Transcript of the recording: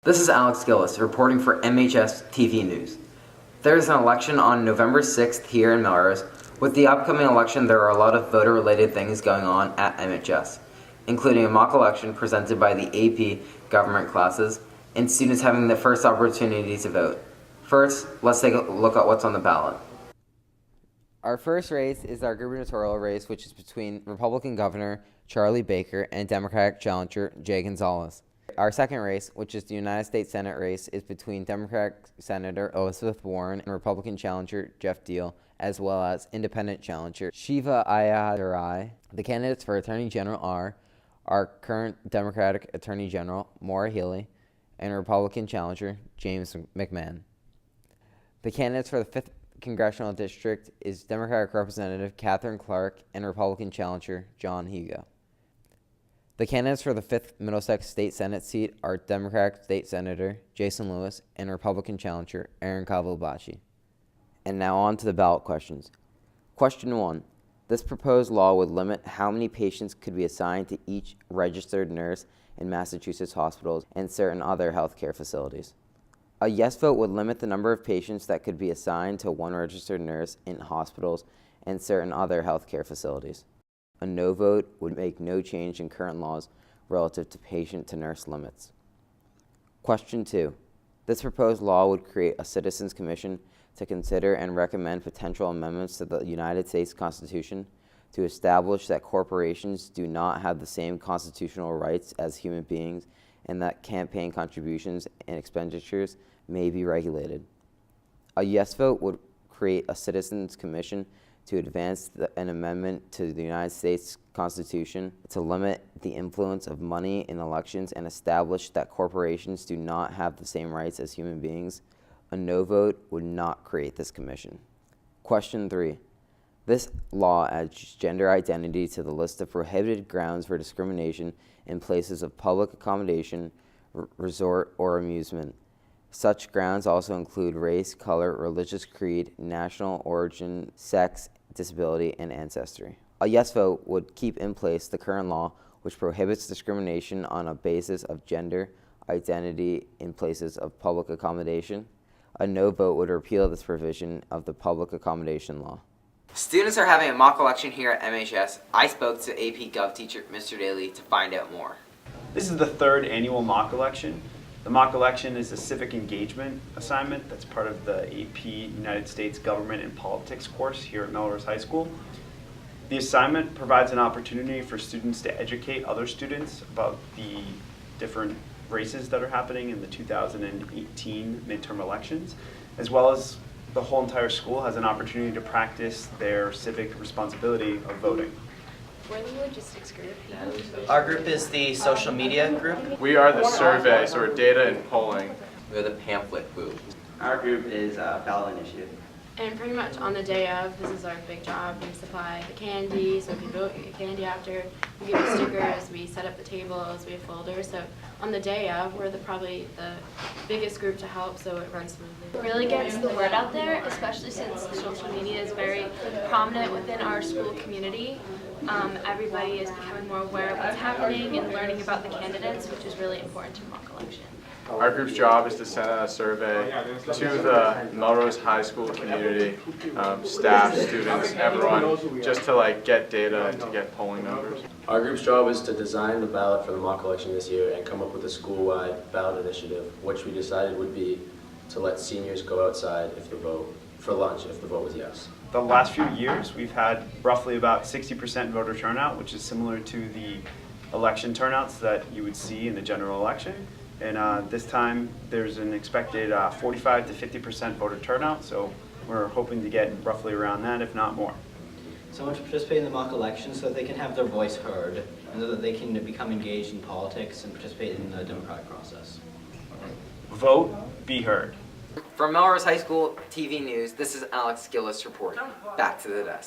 This is Alex Gillis reporting for MHS-TV News. There is an election on November 6th here in Melrose. With the upcoming election, there are a lot of voter-related things going on at MHS, including a mock election presented by the AP government classes and students having the first opportunity to vote. First, let's take a look at what's on the ballot. Our first race is our gubernatorial race, which is between Republican Governor Charlie Baker and Democratic challenger Jay Gonzalez. Our second race, which is the United States Senate race, is between Democratic Senator Elizabeth Warren and Republican challenger Jeff Deal, as well as independent challenger Shiva Ayyadurai. The candidates for Attorney General are our current Democratic Attorney General Maura Healey and Republican challenger James McMahon. The candidates for the 5th Congressional District is Democratic Representative Catherine Clark and Republican challenger John Hugo. The candidates for the 5th Middlesex State Senate seat are Democratic State Senator Jason Lewis and Republican challenger Aaron Cavalbacci. And now on to the ballot questions. Question 1. This proposed law would limit how many patients could be assigned to each registered nurse in Massachusetts hospitals and certain other healthcare facilities. A yes vote would limit the number of patients that could be assigned to one registered nurse in hospitals and certain other healthcare facilities. A no vote would make no change in current laws relative to patient-to-nurse limits. Question 2. This proposed law would create a Citizens Commission to consider and recommend potential amendments to the United States Constitution to establish that corporations do not have the same constitutional rights as human beings and that campaign contributions and expenditures may be regulated. A yes vote would create a Citizens Commission to advance an amendment to the United States Constitution to limit the influence of money in elections and establish that corporations do not have the same rights as human beings. A no vote would not create this commission. Question 3. This law adds gender identity to the list of prohibited grounds for discrimination in places of public accommodation, resort, or amusement. Such grounds also include race, color, religious creed, national origin, sex, disability, and ancestry. A yes vote would keep in place the current law, which prohibits discrimination on a basis of gender identity in places of public accommodation. A no vote would repeal this provision of the public accommodation law. Students are having a mock election here at MHS. I spoke to AP Gov teacher Mr. Daly to find out more. This is the 3rd annual mock election. The mock election is a civic engagement assignment that's part of the AP United States Government and Politics course here at Melrose High School. The assignment provides an opportunity for students to educate other students about the different races that are happening in the 2018 midterm elections, as well as the whole entire school has an opportunity to practice their civic responsibility of voting. We're the logistics group. Our group is the social media group. We are the survey, so we're data and polling. We're the pamphlet group. Our group is ballot initiative. And pretty much on the day of, this is our big job. We supply the candy, so if you vote, you get candy after. We give you stickers, we set up the tables, we have folders. So on the day of, we're probably the biggest group to help, so it runs smoothly. It really gets the word out there, especially since social media is very prominent within our school community. Everybody is becoming more aware of what's happening and learning about the candidates, which is really important to mock election. Our group's job is to send out a survey to the Melrose High School community, staff, students, everyone, just to get data and to get polling numbers. Our group's job is to design the ballot for the mock election this year and come up with a school-wide ballot initiative, which we decided would be to let seniors go outside for lunch if the vote was yes. The last few years, we've had roughly about 60% voter turnout, which is similar to the election turnouts that you would see in the general election. And this time, there's an expected 45 to 50% voter turnout, so we're hoping to get roughly around that, if not more. Someone to participate in the mock election so that they can have their voice heard and so that they can become engaged in politics and participate in the democratic process. Vote, be heard. From Melrose High School TV News, this is Alex Gillis reporting. Back to the desk.